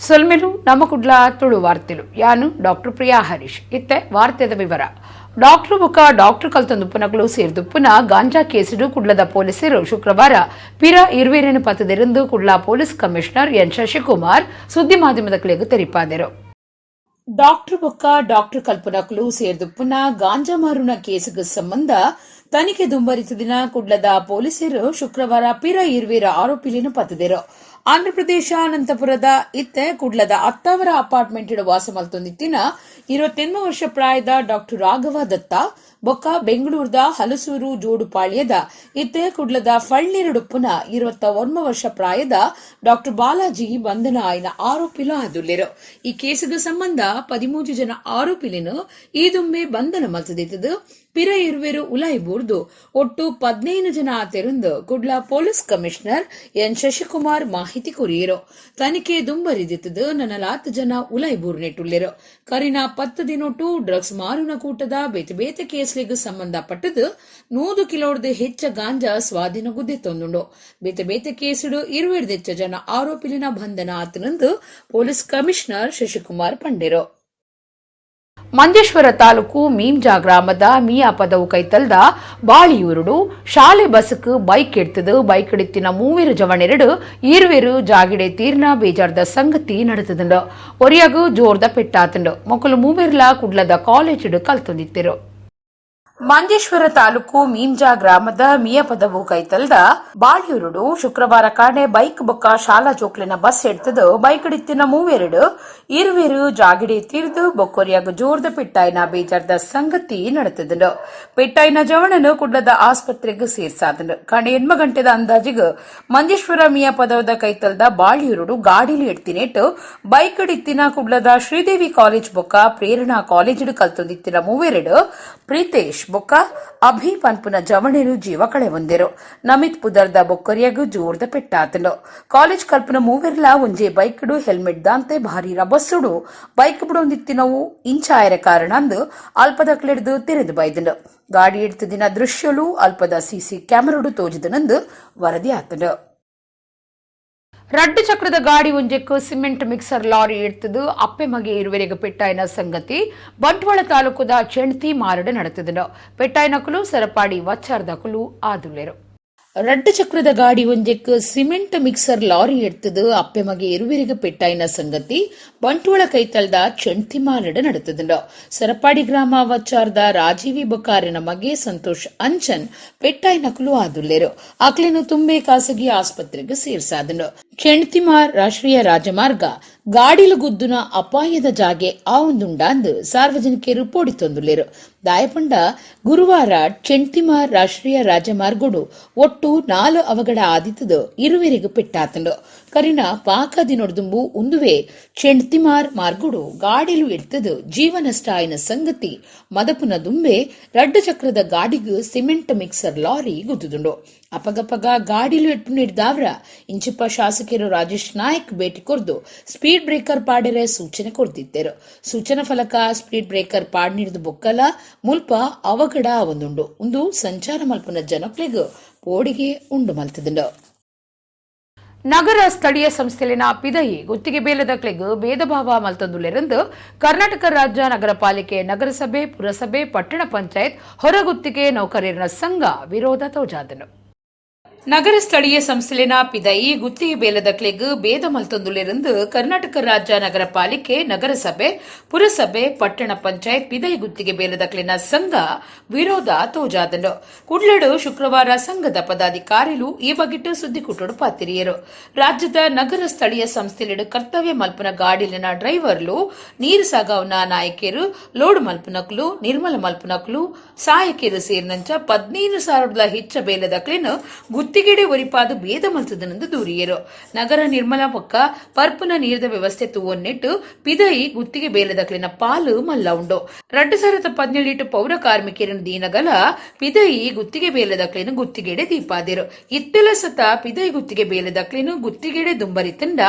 ಸೊಲ್ಮೆಲು ನಮ್ಮ ಕುಡ್ಲ ತುಳು ವಾರ್ತೆಲು ಯಾನು ಡಾಕ್ಟರ್ ಪ್ರಿಯಾ ಹರೀಶ್ ಇತ್ತೆ ವಾರ್ತೆದ ವಿವರ ಡಾಕ್ಟರ್ ಬುಕ್ಕ ಡಾಕ್ಟರ್ ಕಲ್ತೊಂದುಪ್ಪನಗಳು ಸೇರಿದುಪ್ಪುನ ಗಾಂಜಾ ಕೇಸಿಡು ಕುಡ್ಲದ ಪೊಲೀಸರು ಶುಕ್ರವಾರ ಪಿರ ಇರುವೇರೇನು ಪತ್ತದಿರಂದು Kudla police commissioner N Shashikumar ಸುದ್ದಿ ಮಾಧ್ಯಮದಗಳಿಗೆ ತೆರಿಪಾದರು. ಡಾಕ್ಟರ್ ಬೊಕ್ಕ ಡಾಕ್ಟರ್ ಕಲ್ಪನಕಲು ಸೇರಿದುಪ್ಪುನ ಗಾಂಜಾ ಮಾರುನ ಕೇಸಿಗೆ ಸಂಬಂಧ ತನಿಖೆ ದುಂಬರಿಸಿದಿನ ಕುಡ್ಲದ ಪೊಲೀಸರು ಶುಕ್ರವಾರ ಪಿರ ಇರುವೇರ ಆರೋಪಿಲಿನ ಪತ್ತದಿರು. ಆಂಧ್ರಪ್ರದೇಶ ಅನಂತಪುರದ ಇತ್ತೆ ಕುಡ್ಲದ ಅತ್ತಾವರ ಅಪಾರ್ಟ್ಮೆಂಟ್ ವಾಸ ಮಲ್ತೊಂದಿತ್ತಿನ 28 ವರ್ಷ ಪ್ರಾಯದ ಡಾಕ್ಟರ್ ರಾಘವ ದತ್ತ ಬೊಕ್ಕ ಬೆಂಗಳೂರದ ಹಲಸೂರು ಜೋಡುಪಾಳ್ಯದ ಇತ್ತೆ ಕುಡ್ಲದ ಫಳ್ಳಿರಡುಪ್ಪುನ 21 ವರ್ಷ ಪ್ರಾಯದ ಡಾಕ್ಟರ್ ಬಾಲಾಜಿ ಬಂಧನ ಆಯ್ನ ಆರೋಪಿಲು ಆದುಲ್ಲೆರು. ಈ ಕೇಸಿಗೆ ಸಂಬಂಧ 13 ಜನ ಆರೋಪಿಲಿನು ಈ ದುಂಬೆ ಬಂಧನ ಮಲ್ತದಿತ್ತದು. ಪಿರ ಇರುವೆರು ಉಲಾಯಿ ಬೂರ್ದು ಒಟ್ಟು 15 ಜನ ಆತೆರಂದು Kudla police commissioner N Shashikumar ಮಾಹಿತಿ ಕೊರಿಯರು. ತನಿಖೆ ದುಂಬರಿದಿತ್ತದು 40 ಜನ ಉಲಾಯಿ ಬೂರ್ನೆಟ್ಟುಲ್ಲೆರು. ಕರಿನ 10 ದಿನೊಟ್ಟು ಡ್ರಗ್ಸ್ ಮಾರುನ ಕೂಟದ ಬೇತೆ ಬೇತೆ ಕೇಸ್ಲಿಗೆ ಸಂಬಂಧಪಟ್ಟದು 100 ಕಿಲೋಡ್ದು ಹೆಚ್ಚ ಗಾಂಜಾ ಸ್ವಾಧೀನಗುದ್ದೆ ತೊಂದುಂಡು. ಬೇತೆ ಬೇತೆ ಕೇಸಿಡು 20 ಜನ ಆರೋಪಿಲಿನ ಬಂಧನ ಆತನಂದು ಪೊಲೀಸ್ ಕಮಿಷನರ್ ಶಶಿಕುಮಾರ್ ಪಂಡೆರು. ಮಂಜೇಶ್ವರ ತಾಲೂಕು ಮೀಂಜಾ ಗ್ರಾಮದ ಮಿಯಾಪದವು ಕೈತಲ್ದ ಬಾಳಿಯೂರುಡು ಶಾಲೆ ಬಸ್ಕ್ ಬೈಕ್ ಎಡ್ತದು. ಬೈಕ್ ಎಡಿತ್ತಿನ 3 ಜವಣೆರಡು ಈರುವೆರು ಜಾಗಿಡೆ ತೀರ್ನ ಬೇಜಾರ್ದ ಸಂಗತಿ ನಡೆತದುಂಡು. ಒರಿಯಾಗು ಜೋರ್ದ ಪೆಟ್ಟಾತುಂಡು. ಮೊಕ್ಕಲು 3 ಕುಡ್ಲದ ಕಾಲೇಜ್ ಕಲ್ತೊಂದಿತ್ತಿರು. ಮಂಜೇಶ್ವರ ತಾಲೂಕು ಮೀಂಜಾ ಗ್ರಾಮದ ಮಿಯಪದವು ಕೈತಲ್ದ ಬಾಳಿಯೂರುಡು ಶುಕ್ರವಾರ ಕಾಣೆ ಬೈಕ್ ಬೊಕ್ಕ ಶಾಲಾ ಚೋಕ್ಲಿನ ಬಸ್ ಎಡ್ತದು. ಬೈಕ್ ಎಡಿತ್ತಿನ 3 ಇರುವೆರು ಜಾಗಿಡೆ ತೀರ್ದು ಬೊಕ್ಕೊರಿಯಾಗ ಜೋರ್ದ ಪೆಟ್ಟಾಯಿನ ಬೇಜಾರ್ದ ಸಂಗತಿ ನಡೆತದುಂಡು. ಪೆಟ್ಟಾಯಿನ ಜವಣನು ಕುಡ್ಲದ ಆಸ್ಪತ್ರೆಗೆ ಸೇರ್ಸಾದನು. ಕಾಣೆ 8 ಗಂಟೆದ ಅಂದಾಜಿಗೆ ಮಂಜೇಶ್ವರ ಮಿಯಪದವದ ಕೈತಲ್ದ ಬಾಳಿಯೂರುಡು ಗಾಡಿಲಿ ಎಡ್ತಿನೇಟು ಬೈಕ್ ಎಡಿತ್ತಿನ ಕುಡ್ಲದ ಶ್ರೀದೇವಿ ಕಾಲೇಜ್ ಬೊಕ್ಕ ಪ್ರೇರಣಾ ಕಾಲೇಜ್ ಕಲ್ತೊಂದಿತ್ತಿನ 3 ಪ್ರೀತೇಶ್ ಬೊಕ್ಕ ಅಭಿ ಪನ್ಪುನ ಜವಣೆನು ಜೀವ ಕಳೆ ಹೊಂದಿರು. ನಮಿತ್ ಪುದರ್ದ ಬೊಕ್ಕರಿಯಾಗು ಜೋರ್ದ ಪೆಟ್ಟಾತನು. ಕಾಲೇಜ್ ಕಲ್ಪನ 3 ಒಂಜೆ ಬೈಕ್ಡು ಹೆಲ್ಮೆಟ್ ದಾಂತೆ ಭಾರಿ ರಬಸ್ಸುಡು ಬೈಕ್ ಬಿಡೊಂದಿತ್ತಿನವು ಇಂಚಾಯರ ಕಾರಣ ಅಂದು ಅಲ್ಪದಕ್ಲೆಡ್ದು ತೆರೆದು ಬೈದನು. ಗಾಡಿ ಎಡ್ತದಿನ ದೃಶ್ಯಲು ಅಲ್ಪದ ಸಿಸಿ ಕ್ಯಾಮೆರಾಡು ತೋಜಿದನಂದು ವರದಿ ಆತನು. ರಡ್ಡು ಚಕ್ರದ ಗಾಡಿ ಒಂಜೆಕ್ಕು ಸಿಮೆಂಟ್ ಮಿಕ್ಸರ್ ಲಾರಿ ಎಡ್ತದು ಅಪ್ಪೆ ಮಗೆ ಇರುವೆರೆಗೆ ಪೆಟ್ಟಾಯಿನ ಸಂಗತಿ ಬಂಟ್ವಾಳ ತಾಲೂಕುದ ಚೆಣ್ತಿ ಮಾರಡು ನಡೆತದನು. ಪೆಟ್ಟಾಯಿನಕಲು ಸರಪಾಡಿ ವಚ್ಚಾರ್ದಕಲು ಆದುಲ್ಲೆರು. ರಡ್ಡು ಚಕ್ರದ ಗಾಡಿ ಒಂಜೆಕ್ಕು ಸಿಮೆಂಟ್ ಮಿಕ್ಸರ್ ಲಾರಿ ಎಡ್ತದು ಅಪ್ಪೆ ಮಗೆ ಇರುವೆರೆಗೆ ಪೆಟ್ಟಾಯಿನ ಸಂಗತಿ ಬಂಟ್ವಾಳ ಕೈತಲ್ದ ಚೆಣ್ತಿ ಮಾರಡು ನಡೆತದನು. ಸರಪಾಡಿ ಗ್ರಾಮ ವಚ್ಚಾರ್ದ ರಾಜೀವಿ ಬೊಕಾರಿನ ಮಗೆ ಸಂತೋಷ್ ಅಂಚನ್ ಪೆಟ್ಟಾಯಿನಕಲು ಆದುಲ್ಲೆರು. ಆಕ್ಲೆನು ತುಂಬೆ ಖಾಸಗಿ ಆಸ್ಪತ್ರೆಗೆ ಸೇರ್ಸಾದನು. ಚೆಣ್ತಿಮಾರ್ ರಾಷ್ಟ್ರೀಯ ರಾಜಮಾರ್ಗ ಗಾಡಿಲು ಗುದ್ದುನ ಅಪಾಯದ ಜಾಗೆ ಆವೊಂದುಂಡಾಂದು ಸಾರ್ವಜನಿಕರು ಪೋಡಿ ತೊಂದುಲ್ಲೆರು. ದಾಯಪಂಡ ಗುರುವಾರ ಚೆಣ್ತಿಮಾರ್ ರಾಷ್ಟ್ರೀಯ ರಾಜಮಾರ್ಗಡು ಒಟ್ಟು 4 ಅವಘಡ ಆದಿತ್ತದು ಇರುವೆರೆಗೆ ಪೆಟ್ಟಾತಂಡು. ಕರಿನ ಪಾಕದಿನೊಡ್ದುಂಬು ಉಂದುವೆ ಚೆಣ್ತಿಮಾರ್ ಮಾರ್ಗುಡು ಗಾಡಿಲು ಎಡ್ತದು ಜೀವನಷ್ಟ ಆಯ್ನ ಸಂಗತಿ ಮದಪುನ ದುಂಬೆ ರಡ್ಡು ಚಕ್ರದ ಗಾಡಿಗೂ ಸಿಮೆಂಟ್ ಮಿಕ್ಸರ್ ಲಾರಿ ಗುದ್ದುದುಂಡು. ಅಪಗಪಗ ಗಾಡಿಲು ಎಟ್ಟು ಹಿಡ್ದಾವ್ರ ಇಂಚಿಪ್ಪ ಶಾಸಕರು ರಾಜೇಶ್ ನಾಯಕ್ ಭೇಟಿ ಕೊರ್ದು ಸ್ಪೀಡ್ ಬ್ರೇಕರ್ ಪಾಡೆರೆ ಸೂಚನೆ ಕೊಡ್ತಿದ್ದರು. ಸೂಚನಾ ಫಲಕ ಸ್ಪೀಡ್ ಬ್ರೇಕರ್ ಪಾಡ್ ಹಿಡಿದು ಬೊಕ್ಕಲ ಮುಲ್ಪ ಅವಘಡ ಒಂದುಂಡು ಒಂದು ಸಂಚಾರ ಮಲ್ಪನ ಜನಕ್ಲೆಗೂ ಪೋಡಿಗೆ ಉಂಡು ಮಲ್ತದುಂಡು. ನಗರ ಸ್ಥಳೀಯ ಸಂಸ್ಥೆಲಿನ ಪಿದಯಿ ಗುತ್ತಿಗೆ ಬೇಲದಕ್ಲೆಗೂ ಭೇದ ಭಾವ ಮಲ್ತೊಂದುಲ್ಲೆರೆಂದು ಕರ್ನಾಟಕ ರಾಜ್ಯ ನಗರ ಪಾಲಿಕೆ ನಗರಸಭೆ ಪುರಸಭೆ ಪಟ್ಟಣ ಪಂಚಾಯತ್ ಹೊರಗುತ್ತಿಗೆ ನೌಕರರ ಸಂಘ ವಿರೋಧ ತೋಜಾದನು. ನಗರ ಸ್ಥಳೀಯ ಸಂಸ್ಥೆಲಿನ ಪಿದಯಿ ಗುತ್ತಿಗೆ ಬೇಲದಕ್ಲೆಗೂ ಭೇದ ಮಲ್ತೊಂದುಲ್ಲೆರೆಂದು ಕರ್ನಾಟಕ ರಾಜ್ಯ ನಗರ ಪಾಲಿಕೆ ನಗರಸಭೆ ಪುರಸಭೆ ಪಟ್ಟಣ ಪಂಚಾಯತ್ ಪಿದಯಿ ಗುತ್ತಿಗೆ ಬೇಲದಕ್ಲಿನ ಸಂಘ ವಿರೋಧ ತೋಜಾದನು. ಕುಡ್ಲಡು ಶುಕ್ರವಾರ ಸಂಘದ ಪದಾಧಿಕಾರಿಗಳು ಈ ಬಗೆಟ್ಟು ಸುದ್ದಿ ಕುಟ್ಟುಡು ಪಾತಿರಿಯರು. ರಾಜ್ಯದ ನಗರ ಸ್ಥಳೀಯ ಸಂಸ್ಥೆಲಿಡು ಕರ್ತವ್ಯ ಮಲ್ಪನ ಗಾಡಿಲಿನ ಡ್ರೈವರ್ಲು ನೀರು ಸಾಗಾವನ ನಾಯಕಿಯರು ಲೋಡ್ ಮಲ್ಪನಕ್ಲು ನಿರ್ಮಲ ಮಲ್ಪನಕ್ಲು ಸಹಾಯಕಿಯರು ಸೇರಿನಂಚ 15,000 ಹೆಚ್ಚ ಬೇಲದಕ್ಲಿನ ಗುತ್ತಿಗೆಡೆ ಒರಿಪಾದು ಭೇದ ಮಲ್ತದನೆಂದು ದೂರಿಯರು. ನಗರ ನಿರ್ಮಲ ಪಕ್ಕ ಪರ್ಪುನ ನೀರದ ವ್ಯವಸ್ಥೆ ತೂವನ್ನೆಟ್ಟು ಪಿದಯಿ ಗುತ್ತಿಗೆ ಬೇಲದಕ್ಲಿನ ಪಾಲು ಮಲ್ಲ ಉಂಡು. 2017 ಪೌರ ಕಾರ್ಮಿಕರನ್ನು ದೀನಗಲ ಪಿದಯಿ ಗುತ್ತಿಗೆ ಬೇಲದಕ್ಲಿನ ಗುತ್ತಿಗೆಡೆ ದೀಪಾದಿರು. ಇತ್ತೆಲ ಸತ ಪಿದಯಿ ಗುತ್ತಿಗೆ ಬೇಲದಕ್ಲಿನ ಗುತ್ತಿಗೆಡೆ ದುಂಬರಿತಂಡ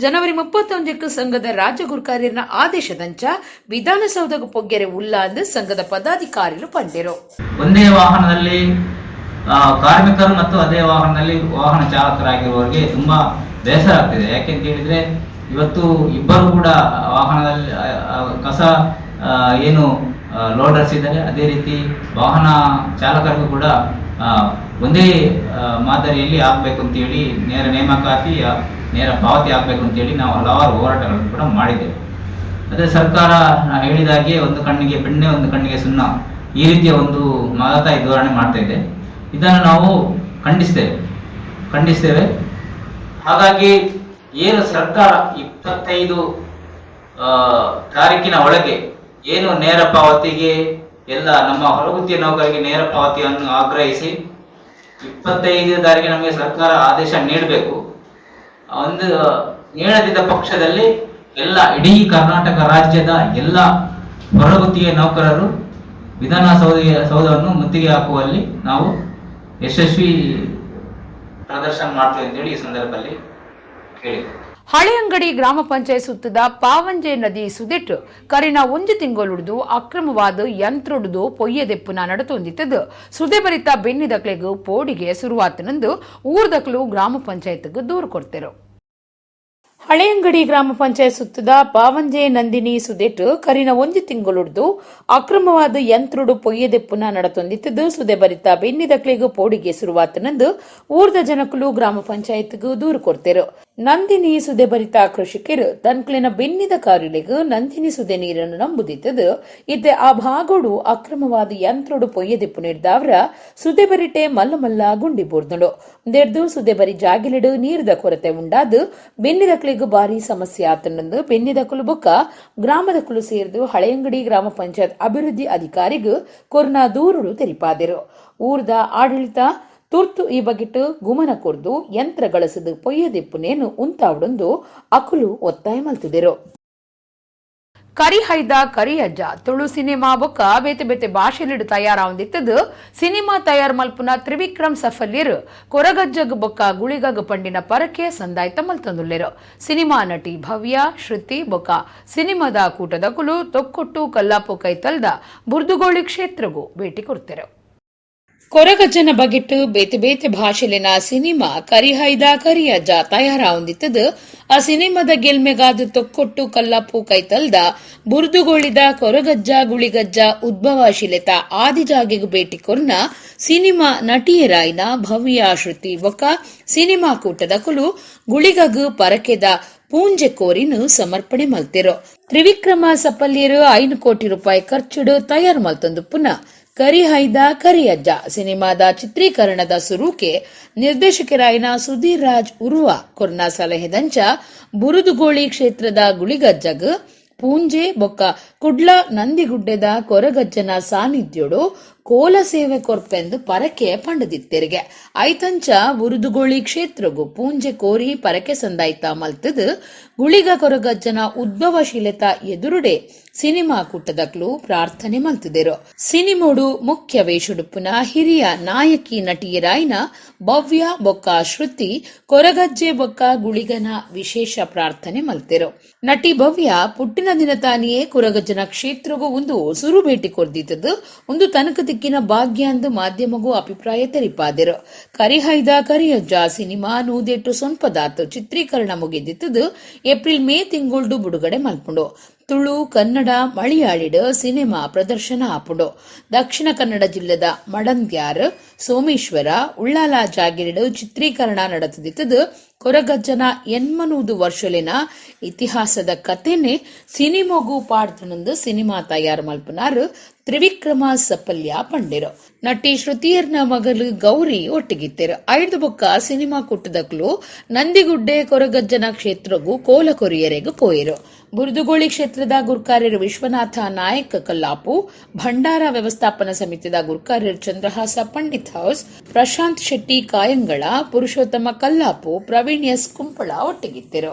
ಜನವರಿ 31 ಸಂಘದ ರಾಜ್ಯ ಗುರುಕಾರ್ಯನ ಆದೇಶದಂಚ ವಿಧಾನಸೌಧಗ ಪೊಗ್ಗೆರೆ ಉಲ್ಲ ಅಂದು ಸಂಘದ ಪದಾಧಿಕಾರಿಗಳು ಪಂಡೆರು. ಒಂದೇ ವಾಹನದಲ್ಲಿ ಕಾರ್ಮಿಕರು ಮತ್ತು ಅದೇ ವಾಹನದಲ್ಲಿ ವಾಹನ ಚಾಲಕರಾಗಿರುವವರಿಗೆ ತುಂಬಾ ಬೇಸರ ಆಗ್ತಿದೆ. ಯಾಕೆಂತ ಹೇಳಿದ್ರೆ ಇವತ್ತು ಇಬ್ಬರು ಕೂಡ ವಾಹನದಲ್ಲಿ ಕಸ ಏನು ಲೋಡರ್ಸ್ ಇದ್ದಾರೆ, ಅದೇ ರೀತಿ ವಾಹನ ಚಾಲಕರಿಗೂ ಕೂಡ ಒಂದೇ ಮಾದರಿಯಲ್ಲಿ ಆಗಬೇಕು ಅಂತೇಳಿ ನೇರ ನೇಮಕಾತಿ ನೇರ ಪಾವತಿ ಆಗಬೇಕು ಅಂತೇಳಿ ನಾವು ಹಲವಾರು ಹೋರಾಟಗಳನ್ನು ಕೂಡ ಮಾಡಿದ್ದೇವೆ. ಅದೇ ಸರ್ಕಾರ ಹೇಳಿದಾಗೆ ಒಂದು ಕಣ್ಣಿಗೆ ಬೆಣ್ಣೆ ಒಂದು ಕಣ್ಣಿಗೆ ಸುಣ್ಣ ಈ ರೀತಿಯ ಒಂದು ಮಹತಾಯಿ ಧೋರಣೆ ಮಾಡ್ತಾ ಇದೆ. ಇದನ್ನು ನಾವು ಖಂಡಿಸ್ತೇವೆ. ಹಾಗಾಗಿ ಏನು ಸರ್ಕಾರ 25 ತಾರೀಕಿನ ಒಳಗೆ ಏನು ನೇರ ಪಾವತಿಗೆ ಎಲ್ಲ ನಮ್ಮ ಹೊರಗುತ್ತಿಯ ನೌಕರರಿಗೆ ನೇರ ಪಾವತಿಯನ್ನು ಆಗ್ರಹಿಸಿ 25 ತಾರೀಕಿಗೆ ನಮಗೆ ಸರ್ಕಾರ ಆದೇಶ ನೀಡಬೇಕು. ಒಂದು ನೀಡದಿದ್ದ ಪಕ್ಷದಲ್ಲಿ ಇಡೀ ಕರ್ನಾಟಕ ರಾಜ್ಯದ ಎಲ್ಲ ಹೊರಗುತ್ತಿಗೆ ನೌಕರರು ವಿಧಾನಸೌಧವನ್ನು ಮುತ್ತಿಗೆ ಹಾಕುವಲ್ಲಿ ನಾವು ಯಶಸ್ವಿ ಪ್ರದರ್ಶನ ಮಾಡ್ತೇವೆ ಅಂತೇಳಿ ಈ ಸಂದರ್ಭದಲ್ಲಿ ಹೇಳಿ. ಹಳೆಯಂಗಡಿ ಗ್ರಾಮ ಪಂಚಾಯತ್ ಸುತ್ತದ ಪಾವಂಜೆ ನದಿ ಸುದಿಟ್ಟು ಕರಿನ 1 ತಿಂಗಳುಡ್ದು ಅಕ್ರಮವಾದ ಯಂತ್ರೊಡ್ದು ಪೊಯ್ಯದೆಪ್ಪುನ ನಡತೊಂದಿತ್ತದು ಸುದೆ ಬರಿತ ಬೆನ್ನಿದಕ್ಲೆಗೂ ಪೋಡಿಗೆ ಶುರುವಾತನಂದು ಊರ್ದಕ್ಲು ಗ್ರಾಮ ಪಂಚಾಯತ್ಗೆ ದೂರು ಕೊಡ್ತೇರು. ಹಳೆಯಂಗಡಿ ಗ್ರಾಮ ಪಂಚಾಯತ್ ಸುತ್ತದ ಪಾವಂಜೆ ನಂದಿನಿ ಸುದೆಟ್ಟು ಕರಿನ 1 ತಿಂಗಳುಡ್ದು ಅಕ್ರಮವಾದ ಯಂತ್ರೊಡು ಪೊಯ್ಯದೆಪ್ಪುನ ನಡತೊಂದಿತ್ತದು ಸುದೆ ಬರಿತ ಬೆನ್ನಿದಕ್ಲೆಗೂ ಪೋಡಿಗೆ ಶುರುವಾತನಂದು ಊರ್ದ ಜನಕಲು ಗ್ರಾಮ ಪಂಚಾಯತ್ಗೂ ದೂರು ಕೊಡ್ತೇರು. ನಂದಿನಿ ಸುದೆ ಬರಿತ ಕೃಷಿಕರು ತನ್ಕ್ಲಿನ ಬೆನ್ನಿದ ಕಾರಿಲೆಗೂ ನಂದಿನಿ ಸುದೆ ನೀರನ್ನು ನಂಬುದಿತ್ತದು ಇತ್ತೆ ಆ ಭಾಗೋಡು ಅಕ್ರಮವಾದ ಯಂತ್ರೊಡು ಪೊಯ್ಯದೆಪ್ಪು ನೀಡಿದವರ ಸುದೆ ಬರಿಟೆ ಮಲ್ಲ ಗುಂಡಿ ಬೋರ್ದಳು ದೆಡ್ದು ಸುದೆ ಬರಿ ಜಾಗಿಲಿಡು ನೀರದ ಕೊರತೆ ಉಂಡಾದು ಬೆನ್ನಿದಕ್ಲಿಗೂ ಭಾರಿ ಸಮಸ್ಯೆ ಆತನಂದು ಬೆನ್ನಿದಕಲು ಬೊಕ್ಕ ಗ್ರಾಮದಕಲು ಸೇರಿದು ಹಳೆಯಂಗಡಿ ಗ್ರಾಮ ಪಂಚಾಯತ್ ಅಭಿವೃದ್ಧಿ ಅಧಿಕಾರಿಗೂ ಕೊರೋನಾ ದೂರುಡು ತೆರಿಪಾದರು. ಊರ್ದ ಆಡಳಿತ ತುರ್ತು ಈ ಬಗೆಟ್ಟು ಗುಮನ ಕೊರ್ದು ಯಂತ್ರ ಗಳಸದು ಪೊಯ್ಯದೆಪ್ಪುನೇನು ಉಂತಾವಡೊಂದು ಅಕುಲು ಒತ್ತಾಯ ಮಲ್ತಿದರು. ಕರಿಹೈದ ಕರಿಯಜ್ಜ ತುಳು ಸಿನಿಮಾ ಬೊಕ್ಕ ಬೇತೆ ಬೇತೆ ಭಾಷೆಲಿಡು ತಯಾರಾವಂದಿತ್ತದು ಸಿನಿಮಾ ತಯಾರು ಮಲ್ಪುನ ತ್ರಿವಿಕ್ರಮ್ ಸಫಲ್ಯರು ಕೊರಗಜ್ಜಗ್ ಬೊಕ್ಕ ಗುಳಿಗಗ್ ಪಂಡಿನ ಪರಕೆ ಸಂದಾಯ್ತ ಮಲ್ತಂದುಲ್ಲೆರು. ಸಿನಿಮಾ ನಟಿ ಭವ್ಯ ಶ್ರುತಿ ಬೊಕ್ಕ ಸಿನಿಮಾದ ಕೂಟದ ಕುಲು ತೊಕ್ಕೊಟ್ಟು ಕಲ್ಲಾಪು ಕೈತಲ್ದ ಬುರ್ದುಗೋಳಿ ಕ್ಷೇತ್ರಗೂ ಭೇಟಿ ಕೊಡ್ತೆರು. ಕೊರಗಜ್ಜನ ಬಗೆಟ್ಟು ಬೇತೆ ಬೇತೆ ಭಾಷೆಲಿನ ಸಿನಿಮಾ ಕರಿಹೈದ ಕರಿಯಜ್ಜ ತಯಾರಾವಂದಿತ್ತದು ಆ ಸಿನಿಮಾದ ಗೆಲ್ಮೆಗಾದ ತೊಕ್ಕೊಟ್ಟು ಕಲ್ಲಾಪು ಕೈತಲ್ದ ಬುರ್ದುಗೋಳಿದ ಕೊರಗಜ್ಜ ಗುಳಿಗಜ್ಜ ಉದ್ಭವಶೀಲತ ಆದಿಜಾಗೆಗೂ ಭೇಟಿ ಕೊರ್ನ ಸಿನಿಮಾ ನಟಿಯರಾಯ್ನ ಭವ್ಯ ಶ್ರುತಿ ಬೊಕ್ಕ ಸಿನಿಮಾ ಕೂಟದ ಕುಲು ಗುಳಿಗಗ್ ಪರಕೆದ ಪೂಂಜೆ ಕೋರಿನು ಸಮರ್ಪಣೆ ಮಲ್ತಿರೋ. ತ್ರಿವಿಕ್ರಮ ಸಪಲ್ಯರು 5 ಕೋಟಿ ರೂಪಾಯಿ ಖರ್ಚುಡು ತಯಾರು ಮಲ್ತೊಂದು ಪುನಃ ಕರಿಹೈದ ಕರಿಯಜ್ಜ ಸಿನಿಮಾದ ಚಿತ್ರೀಕರಣದ ಸುರೂಕೆ ನಿರ್ದೇಶಕರಾಯಿನ ಸುಧೀರ್ ರಾಜ್ ಉರುವ ಕೊರ್ನಾ ಸಲಹೆದಂಚ ಬುರುದುಗೋಳಿ ಕ್ಷೇತ್ರದ ಗುಳಿಗಜ್ಜಗ್ ಪೂಂಜೆ ಬೊಕ್ಕ ಕುಡ್ಲ ನಂದಿಗುಡ್ಡೆದ ಕೊರಗಜ್ಜನ ಸಾನ್ನಿಧ್ಯೋಡು ಕೋಲ ಸೇವೆ ಕೊರ್ಪೆಂದು ಪರಕೆ ಪಂಡದಿತ್ತೆರಿಗೆ ಐತಂಚ ಬುರುದುಗೋಳಿ ಕ್ಷೇತ್ರಗೂ ಪೂಂಜೆ ಕೋರಿ ಪರಕೆ ಸಂದಾಯ್ತ ಮಲ್ತದು ಗುಳಿಗ ಕೊರಗಜ್ಜನ ಉದ್ಭವಶೀಲತಾ ಎದುರುಡೆ ಸಿನಿಮಾ ಕೂಟದಕ್ಲು ಪ್ರಾರ್ಥನೆ ಮಲ್ತಿದೆರು. ಸಿನಿಮೋಡು ಮುಖ್ಯ ವೇಷುಡುಪುನ ಹಿರಿಯ ನಾಯಕಿ ನಟಿಯರಾಯ್ನ ಭವ್ಯ ಬೊಕ್ಕ ಶ್ರುತಿ ಕೊರಗಜ್ಜೆ ಬೊಕ್ಕ ಗುಳಿಗನ ವಿಶೇಷ ಪ್ರಾರ್ಥನೆ ಮಲ್ತೆರು. ನಟಿ ಭವ್ಯ ಪುಟ್ಟಿನ ದಿನ ತಾನಿಯೇ ಕೊರಗಜ್ಜನ ಕ್ಷೇತ್ರಗೂ ಒಂದು ಸುರು ಭೇಟಿ ಕೊರ್ದಿದ್ದದು ಒಂದು ತನಕ ದಿಕ್ಕಿನ ಭಾಗ್ಯ ಅಂದು ಮಾಧ್ಯಮಗೂ ಅಭಿಪ್ರಾಯ ತೆರಿಪಾದರು. ಕರಿಹೈದ ಕರಿಯಜ್ಜ ಸಿನಿಮಾ ನೂದೆಟ್ಟು ಸೊನ್ಪದಾತು ಚಿತ್ರೀಕರಣ ಮುಗಿದಿತ್ತದು ಏಪ್ರಿಲ್ ಮೇ ತಿಂಗೊಳ್ಡು ಬಿಡುಗಡೆ ಮಲ್ಪುಂಡು. ತುಳು ಕನ್ನಡ ಮಲಯಾಳಿಡ್ ಸಿನಿಮಾ ಪ್ರದರ್ಶನ ಆಪುಂಡು. ದಕ್ಷಿಣ ಕನ್ನಡ ಜಿಲ್ಲೆದ ಮಡಂದ್ಯಾರ್ ಸೋಮೇಶ್ವರ ಉಳ್ಳಾಲ ಜಾಗಿರಿಡ್ ಚಿತ್ರೀಕರಣ ನಡೆದಿತ್ತದು ಕೊರಗಜ್ಜನ 80 ವರ್ಷಲಿನ ಇತಿಹಾಸದ ಕಥೆನೆ ಸಿನಿಮಾಗೂ ಪಾಡ್ತನಂದು ಸಿನಿಮಾ ತಯಾರು ಮಲ್ಪನಾರು ತ್ರಿವಿಕ್ರಮ ಸಪಲ್ಯ ಪಂಡಿರು. ನಟಿ ಶ್ರುತಿಯರ್ನ ಮಗಳು ಗೌರಿ ಒಟ್ಟಿಗಿತ್ತೇರು. 5 ಬೊಕ್ಕ ಸಿನಿಮಾ ಕುಟ್ಟದಕ್ಲು ನಂದಿಗುಡ್ಡೆ ಕೊರಗಜ್ಜನ ಕ್ಷೇತ್ರಗೂ ಕೋಲ ಕೊರಿಯರೆಗೂ ಪೋಯಿರು. ಬುರ್ದುಗೋಳಿ ಕ್ಷೇತ್ರದ ಗುರ್ಕಾರ್ಯರು ವಿಶ್ವನಾಥ ನಾಯಕ್ ಕಲ್ಲಾಪು, ಭಂಡಾರ ವ್ಯವಸ್ಥಾಪನಾ ಸಮಿತಿದ ಗುರ್ಕಾರ್ಯರು ಚಂದ್ರಹಾಸ ಪಂಡಿತ್ ಹೌಸ್, ಪ್ರಶಾಂತ್ ಶೆಟ್ಟಿ ಕಾಯಂಗಳ, ಪುರುಷೋತ್ತಮ ಕಲ್ಲಾಪು, ಪ್ರವೀಣ್ ಎಸ್ ಕುಂಪಳ ಒಟ್ಟಿಗಿತ್ತರು.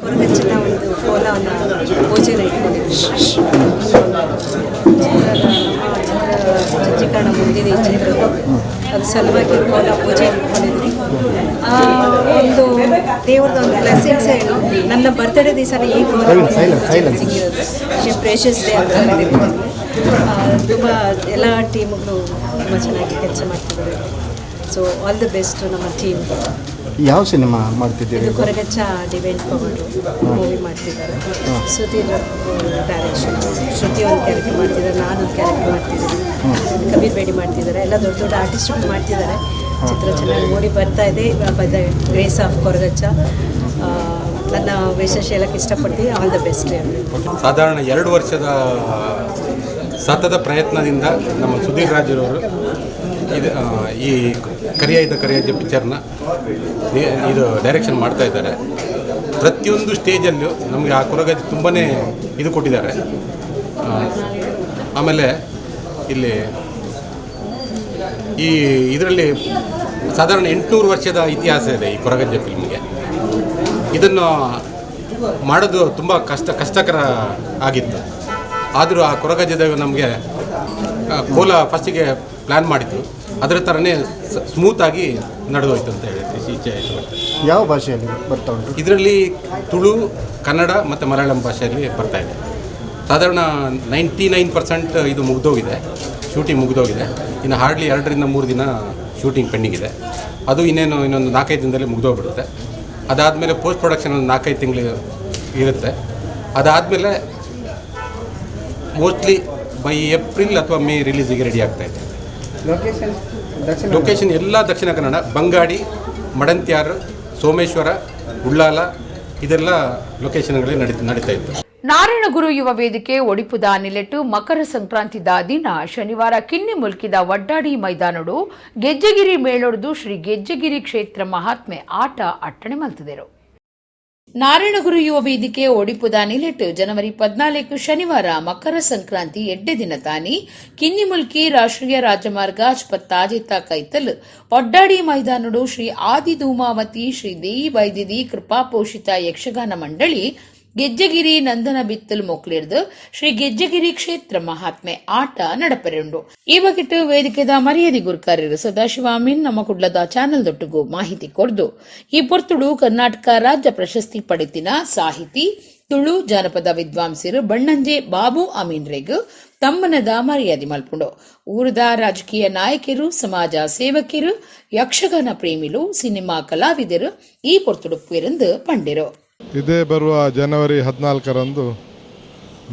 ಕೊರಗಜ್ಜನ ಒಂದು ಕೋಲವನ್ನು ಪೂಜೆನ ಇಟ್ಕೊಂಡಿದ್ದೀವಿ. ಚಿತ್ರೀಕರಣ ಚಿತ್ರಣ ಮುಗಿದಿದೆ ಈ ಚಿತ್ರದ ಅದು ಸಲುವಾಗಿ ಕೋಲ ಪೂಜೆ ಇಟ್ಕೊಂಡಿದ್ವಿ. ಒಂದು ದೇವ್ರದ್ದು ಒಂದು ಬ್ಲೆಸ್ಸಿಂಗ್ಸ್ ಏನು, ನನ್ನ ಬರ್ತ್ಡೇ ದಿವಸ ಈ ಕೋಲ ಸಿಕ್ಕಿರೋದು. ಶ್ರೀ ಪ್ರೇಷಸ್ ಡೇ ಅಂತ ಕರೀತೀವಿ. ತುಂಬ ಎಲ್ಲ ಟೀಮ್ಗಳು ತುಂಬ ಚೆನ್ನಾಗಿ ಕೆಲಸ ಮಾಡ್ತಿದ್ದಾರೆ. ಸೊ ಆಲ್ ದಿ ಬೆಸ್ಟ್ ನಮ್ಮ ಟೀಮ್. ಯಾವ ಸಿನಿಮಾ ಮಾಡ್ತಿದ್ದೀರಿ? ಇದು ಕೊರಗಚ್ಚ ಡಿವೈನ್ ಪವರ್ ಮೂವಿ ಮಾಡ್ತಿದ್ದಾರೆ. ಸುಧೀರ್ ಡೈರೆಕ್ಷನ್, ಶ್ರುತಿ ಒಂದು ಕ್ಯಾರೆಕ್ಟರ್ ಮಾಡ್ತಿದ್ದಾರೆ, ನಾನೊಂದು ಕ್ಯಾರೆಕ್ಟರ್ ಮಾಡ್ತಿದ್ದೀನಿ, ಕಬೀರ್ ಬೇಡಿ ಮಾಡ್ತಿದ್ದಾರೆ. ಎಲ್ಲ ದೊಡ್ಡ ದೊಡ್ಡ ಆರ್ಟಿಸ್ಟ್ಗಳು ಮಾಡ್ತಿದ್ದಾರೆ. ಚಿತ್ರ ಚೆನ್ನಾಗಿ ಮೂಡಿ ಬರ್ತಾ ಇದೆ. ಬೈ ದ ಗ್ರೇಸ್ ಆಫ್ ಕೊರಗಚ್ಚ ನನ್ನ ವಿಶೇಷ ಹೇಳಕ್ಕೆ ಇಷ್ಟಪಡ್ತೀನಿ. All the best. ಸಾಧಾರಣ 2 ವರ್ಷದ ಸತತ ಪ್ರಯತ್ನದಿಂದ ನಮ್ಮ ಸುಧೀರ್ ರಾಜರವರು ಈ ಕರಿಯ ಪಿಕ್ಚರ್ನ ಇದು ಡೈರೆಕ್ಷನ್ ಮಾಡ್ತಾ ಇದ್ದಾರೆ. ಪ್ರತಿಯೊಂದು ಸ್ಟೇಜಲ್ಲೂ ನಮಗೆ ಆ ಕೊರಗಜ್ಜೆ ತುಂಬಾ ಇದು ಕೊಟ್ಟಿದ್ದಾರೆ. ಆಮೇಲೆ ಇಲ್ಲಿ ಇದರಲ್ಲಿ ಸಾಧಾರಣ 800 ವರ್ಷದ ಇತಿಹಾಸ ಇದೆ ಈ ಕೊರಗಜ್ಜೆ ಫಿಲ್ಮ್ಗೆ. ಇದನ್ನು ಮಾಡೋದು ತುಂಬ ಕಷ್ಟಕರ ಆಗಿತ್ತು. ಆದರೂ ಆ ಕೊರಗಜ್ಜೆದಾಗ ನಮಗೆ ಕೋಲ ಫಸ್ಟಿಗೆ ಪ್ಲ್ಯಾನ್ ಮಾಡಿದ್ದು ಅದರ ಥರನೇ ಸ್ಮೂತಾಗಿ ನಡೆದೋಯ್ತು ಅಂತ ಹೇಳಿ ಈಚೆ ಯಾವ ಭಾಷೆಯಲ್ಲಿ ಬರ್ತಾ ಉಂಟು? ಇದರಲ್ಲಿ ತುಳು, ಕನ್ನಡ ಮತ್ತು ಮಲಯಾಳಂ ಭಾಷೆಯಲ್ಲಿ ಬರ್ತಾ ಇದೆ. ಸಾಧಾರಣ 99% ಇದು ಮುಗಿದೋಗಿದೆ, ಶೂಟಿಂಗ್ ಮುಗಿದೋಗಿದೆ. ಇನ್ನು ಹಾರ್ಡ್ಲಿ 2 ರಿಂದ 3 ದಿನ ಶೂಟಿಂಗ್ ಪೆಂಡಿಂಗ್ ಇದೆ. ಅದು ಇನ್ನೊಂದು 4-5 ದಿನದಲ್ಲಿ ಮುಗಿದೋಗ್ಬಿಡುತ್ತೆ. ಅದಾದಮೇಲೆ ಪೋಸ್ಟ್ ಪ್ರೊಡಕ್ಷನ್ ಒಂದು 4-5 ತಿಂಗಳು ಇರುತ್ತೆ. ಅದಾದಮೇಲೆ ಮೋಸ್ಟ್ಲಿ ಬೈ ಏಪ್ರಿಲ್ ಅಥವಾ ಮೇ ರಿಲೀಸಿಗೆ ರೆಡಿ ಆಗ್ತಾಯಿದೆ. ಲೊಕೇಶನ್ ಎಲ್ಲ ದಕ್ಷಿಣ ಕನ್ನಡ, ಬಂಗಾಡಿ, ಮಡಂತ್ಯಾರು, ಸೋಮೇಶ್ವರ, ಉಳ್ಳಾಲ ಇದೆಲ್ಲ ಲೊಕೇಶನ್ಗಳೇ ನಡೀತಾ ಇತ್ತು. ನಾರಾಯಣಗುರು ಯುವ ವೇದಿಕೆ ಒಡಿಪುದ ನಿಲೆಟ್ಟು ಮಕರ ಸಂಕ್ರಾಂತಿದ ದಿನ ಶನಿವಾರ ಕಿನ್ನಿ ಮುಲ್ಕಿದ ವಡ್ಡಾಡಿ ಮೈದಾನಡು ಗೆಜ್ಜೆಗಿರಿ ಮೇಳೊಡೆದು ಶ್ರೀ ಗೆಜ್ಜೆಗಿರಿ ಕ್ಷೇತ್ರ ಮಹಾತ್ಮೆ ಆಟ ಅಟ್ಟಣೆ ಮಲ್ತಿದರು. ನಾರಾಯಣಗುರು ಯುವ ವೇದಿಕೆ ಒಡಿಪುದ ನಿಲೆಟ್ಟು ಜನವರಿ 14 ಶನಿವಾರ ಮಕರ ಸಂಕ್ರಾಂತಿ ಎಡ್ಡೆ ದಿನ ತಾನಿ ಕಿನ್ನಿ ಮುಲ್ಕಿ ರಾಷ್ಟ್ರೀಯ ರಾಜಮಾರ್ಗ ಆಜ್ಪತ್ತಾಜಿತ ಕೈತಲ್ ಒಡ್ಡಾಡಿ ಮೈದಾನಡು ಶ್ರೀ ಆದಿ ಧೂಮಾವತಿ ಶ್ರೀ ದೇಯಿ ಬೈದಿದಿ ಕೃಪಾ ಪೋಷಿತ ಯಕ್ಷಗಾನ ಮಂಡಳಿ ಗೆಜ್ಜೆಗಿರಿ ನಂದನ ಬಿತ್ತಲ್ ಮೊಕ್ಲಿರ್ದು ಶ್ರೀ ಗೆಜ್ಜೆಗಿರಿ ಕ್ಷೇತ್ರ ಮಹಾತ್ಮೆ ಆಟ ನಡಪರೆಂಡು. ಈ ಬಗೆಟ್ ವೇದಿಕೆದ ಮರ್ಯಾದೆ ಗುರುಕಾರ್ಯರು ಸದಾಶಿವಾಮೀನ್ ನಮ್ಮ ಕುಡ್ಲದ ಚಾನೆಲ್ ದೊಟ್ಟುಗು ಮಾಹಿತಿ ಕೊಡ್ದು ಈ ಪೊರ್ತುಡು ಕರ್ನಾಟಕ ರಾಜ್ಯ ಪ್ರಶಸ್ತಿ ಪಡಿತಿನ ಸಾಹಿತಿ ತುಳು ಜಾನಪದ ವಿದ್ವಾಂಸರು ಬಣ್ಣಂಜೆ ಬಾಬು ಅಮೀನ್ರೆಗ್ ತಮ್ಮನದ ಮರ್ಯಾದೆ ಮಲ್ಪುಂಡು. ಊರದ ರಾಜಕೀಯ ನಾಯಕರು, ಸಮಾಜ ಸೇವಕರು, ಯಕ್ಷಗಾನ ಪ್ರೇಮಿಲು, ಸಿನಿಮಾ ಕಲಾವಿದರು ಈ ಪೊರ್ತುಡುಪ್ಪೆರೆಂದು ಪಂಡಿರು. ಇದೇ ಬರುವ ಜನವರಿ 14ರಂದು